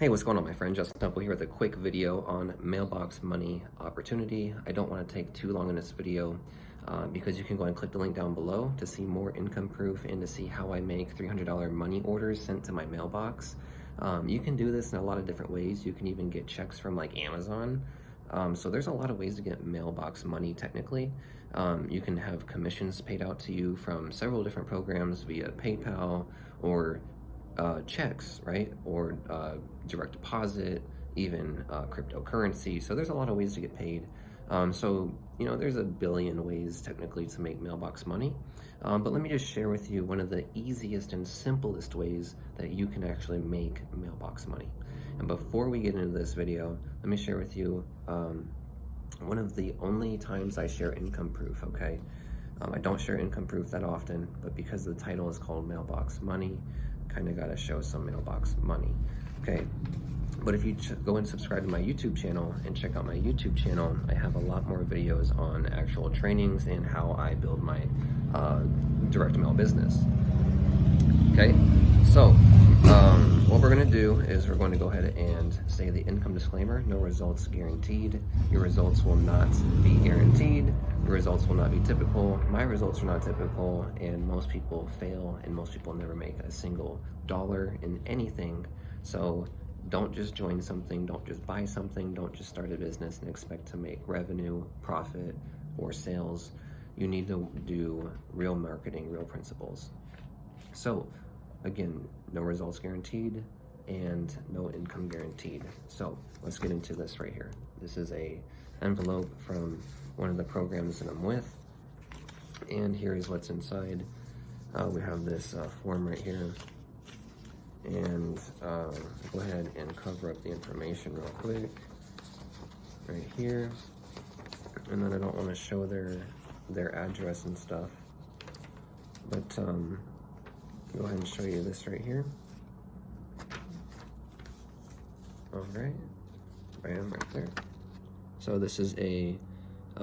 Hey, what's going on, my friend? Justin Temple here with a quick video on Mailbox money opportunity. I don't want to take too long in this video because you can go and click the link down below to see more income proof and to see how I make $300 money orders sent to my mailbox. You can do this in a lot of different ways. You can even get checks from like Amazon. So there's a lot of ways to get mailbox money technically. You can have commissions paid out to you from several different programs via PayPal or checks, right? Or direct deposit, even cryptocurrency. So there's a lot of ways to get paid. There's a billion ways technically to make mailbox money. But let me just share with you one of the easiest and simplest ways that you can actually make mailbox money. And before we get into this video, let me share with you one of the only times I share income proof, okay? I don't share income proof that often, but because the title is called Mailbox Money, kind of got to show some mailbox money, okay? But if you go and subscribe to my YouTube channel and check out my YouTube channel, I have a lot more videos on actual trainings and how I build my direct mail business, okay? So what we're going to do is we're going to go ahead and say the income disclaimer: no results guaranteed. Your results will not be guaranteed. Your results will not be typical. My results are not typical, and most people fail, and most people never make a single dollar in anything. So don't just join something, don't just buy something, don't just start a business and expect to make revenue, profit, or sales. You need to do real marketing, real principles. So again, no results guaranteed and no income guaranteed. So let's get into this right here. This is a envelope from one of the programs that I'm with, and here's what's inside. We have this form right here, and go ahead and cover up the information real quick right here. And then I don't want to show their address and stuff, but go ahead and show you this right here. All right, bam, right there. So this is a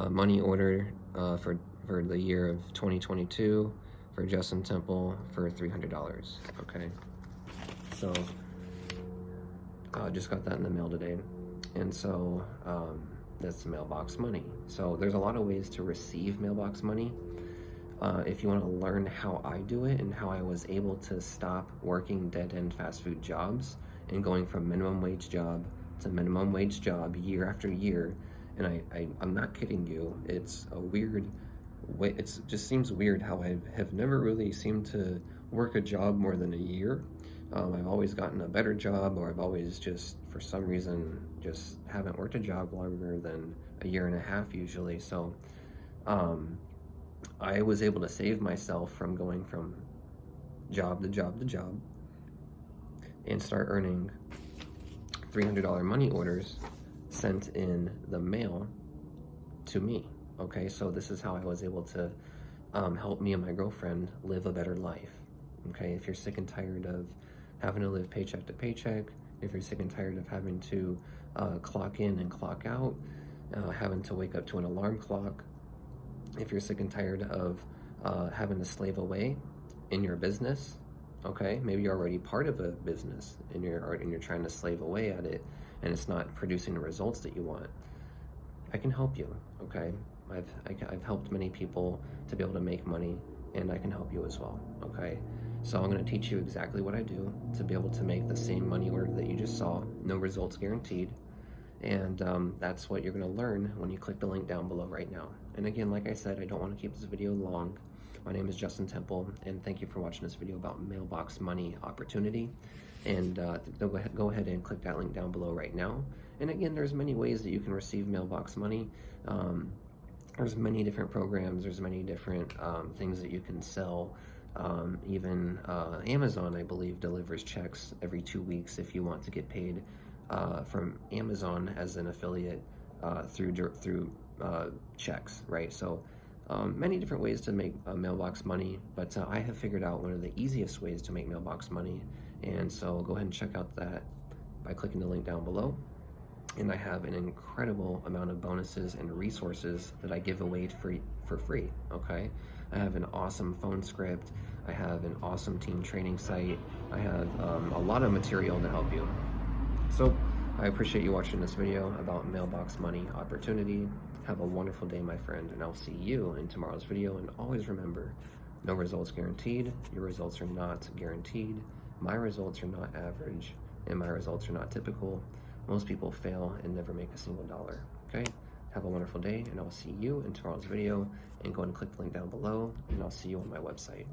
money order for the year of 2022 for Justin Temple for $300. Okay, so just got that in the mail today, and so that's mailbox money. So there's a lot of ways to receive mailbox money. If you want to learn how I do it and how I was able to stop working dead-end fast food jobs and going from minimum wage job to minimum wage job year after year, and I'm not kidding you, it's a weird way. It just seems weird how I have never really seemed to work a job more than a year. I've always gotten a better job, or I've always just, for some reason, just haven't worked a job longer than a year and a half usually. So I was able to save myself from going from job to job to job and start earning $300 money orders sent in the mail to me. Okay, so this is how I was able to help me and my girlfriend live a better life. Okay, if you're sick and tired of having to live paycheck to paycheck, if you're sick and tired of having to clock in and clock out, having to wake up to an alarm clock, if you're sick and tired of having to slave away in your business, okay, maybe you're already part of a business and you're trying to slave away at it and it's not producing the results that you want, I can help you, okay? I've helped many people to be able to make money, and I can help you as well, okay? So I'm going to teach you exactly what I do to be able to make the same money order that you just saw, no results guaranteed. And that's what you're going to learn when you click the link down below right now. And again, like I said, I don't want to keep this video long. My name is Justin Temple, and thank you for watching this video about mailbox money opportunity. And go ahead and click that link down below right now. And again, there's many ways that you can receive mailbox money. There's many different programs, there's many different things that you can sell. Even Amazon, I believe, delivers checks every 2 weeks if you want to get paid from Amazon as an affiliate through checks, right? So many different ways to make mailbox money, but I have figured out one of the easiest ways to make mailbox money, and so go ahead and check out that by clicking the link down below. And I have an incredible amount of bonuses and resources that I give away for free, okay? I have an awesome phone script, I have an awesome team training site, I have a lot of material to help you. So I appreciate you watching this video about mailbox money opportunity. Have a wonderful day, my friend, and I'll see you in tomorrow's video. And always remember, no results guaranteed. Your results are not guaranteed. My results are not average, and my results are not typical. Most people fail and never make a single dollar. Okay? Have a wonderful day, and I'll see you in tomorrow's video. And go ahead and click the link down below, and I'll see you on my website.